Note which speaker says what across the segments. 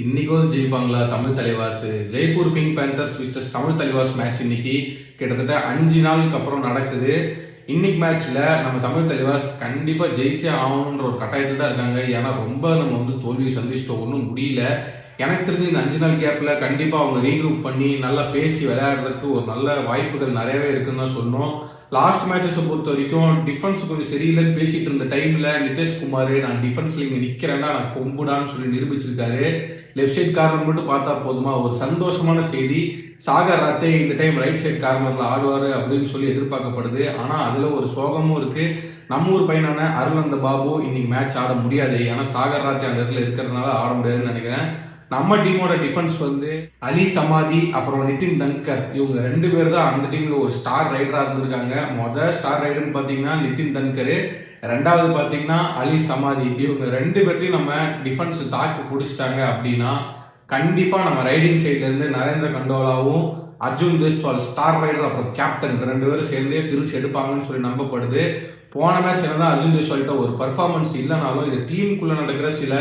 Speaker 1: இன்னைக்கும் ஜெயிப்பாங்களா Tamil Thalaivas? Jaipur Pink Panthers versus Tamil Thalaivas match இன்னைக்கு கிட்டத்தட்ட 5 நாளுக்கு அப்புறம் நடக்குது. இன்னைக்கு மேட்ச்ல நம்ம தமிழ் தலைவாஸ் கண்டிப்பா ஜெயிச்சே ஆகணுன்ற ஒரு கட்டாயத்தில் தான் இருக்காங்க. ஏன்னா ரொம்ப நம்ம தோல்வியை சந்திச்சிட்டோம், ஒன்றும் முடியல. எனக்கு தெரிஞ்சு இந்த 5 நாள் கேப்ல கண்டிப்பா அவங்க ரீக்ரூப் பண்ணி நல்லா பேசி விளையாடுறதுக்கு ஒரு நல்ல வாய்ப்புகள் நிறையவே இருக்குன்னு தான் சொன்னோம். லாஸ்ட் மேட்சஸை பொறுத்த வரைக்கும் டிஃபென்ஸ் கொஞ்சம் சரியில்லைன்னு பேசிட்டு இருந்த டைம்ல நிதிஷ்குமார் நான் டிஃபென்ஸ்ல இங்க நிக்கிறேன்னா நான் கொம்புடான்னு சொல்லி நிரூபிச்சிருக்காரு. லெஃப்ட் சைட் கார்னர் மட்டும் பார்த்தா போதுமா? ஒரு சந்தோஷமான செய்தி. சாகர் ராத்தே இந்த டைம் ரைட் சைட் கார்னர்ல ஆடுவாரு அப்படின்னு சொல்லி எதிர்பார்க்கப்படுது. ஆனா அதுல ஒரு சோகமும் இருக்கு. நம்ம ஊர் பையனான அருளந்த பாபு இன்னைக்கு மேட்ச் ஆட முடியாது. ஏன்னா சாகர் ராத்தே அந்த இடத்துல இருக்கிறதுனால ஆட முடியாதுன்னு நினைக்கிறேன். நம்ம டீமோட டிஃபென்ஸ் அலி சமாதி அப்புறம் நிதின் தன்கர், இவங்க 2 பேர் தான் அந்த டீம்ல ஒரு ஸ்டார் ரைடரா இருந்திருக்காங்க. ஸ்டார் ரைடர்னு பாத்தீங்கன்னா நிதின் தன்கர், ரெண்டாவது பாத்தீங்கன்னா அலி சமாதி. இவங்க 2 பேர்த்தையும் நம்ம டிஃபென்ஸ் தாக்கு பிடிச்சிட்டாங்க அப்படின்னா கண்டிப்பா நம்ம ரைடிங் சைட்ல இருந்து நரேந்திர கண்டோலாவும் அர்ஜுன் தேஸ்வால் ஸ்டார் ரைடர் அப்புறம் கேப்டன் 2 பேரும் சேர்ந்து பிரிச்சு எடுப்பாங்கன்னு சொல்லி நம்பப்படுது. போன மேட்ச் என்னதான் அர்ஜுன் தேஸ்வால்கிட்ட ஒரு பர்ஃபார்மன்ஸ் இல்லைனாலும் இது டீமுக்குள்ள நடக்கிற சில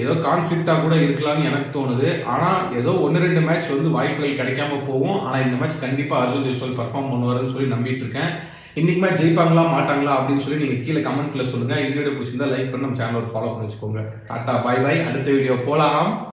Speaker 1: ஏதோ கான்ஃபிளிக்டா கூட இருக்கலாம்னு எனக்கு தோணுது. ஆனா ஏதோ 1-2 மேட்ச் வாய்ப்புகள் கிடைக்காம போகும். ஆனா இந்த மேட்ச் கண்டிப்பா அர்ஜுன் தேஸ்வால் பர்ஃபார்ம் பண்ணுவாருன்னு சொல்லி நம்பிட்டு இருக்கேன். இன்னைக்கு மேட்ச் ஜெயிப்பாங்களா மாட்டாங்களா அப்படின்னு சொல்லி நீங்க கீழே கமெண்ட்ல சொல்லுங்க. இந்த வீடியோ பிடிச்சிருந்தா லைக் பண்ணி நம்ம சேனல் ஃபாலோ பண்ணி வச்சுக்கோங்க. டாடா, பாய் பாய். அடுத்த வீடியோ போலாம்.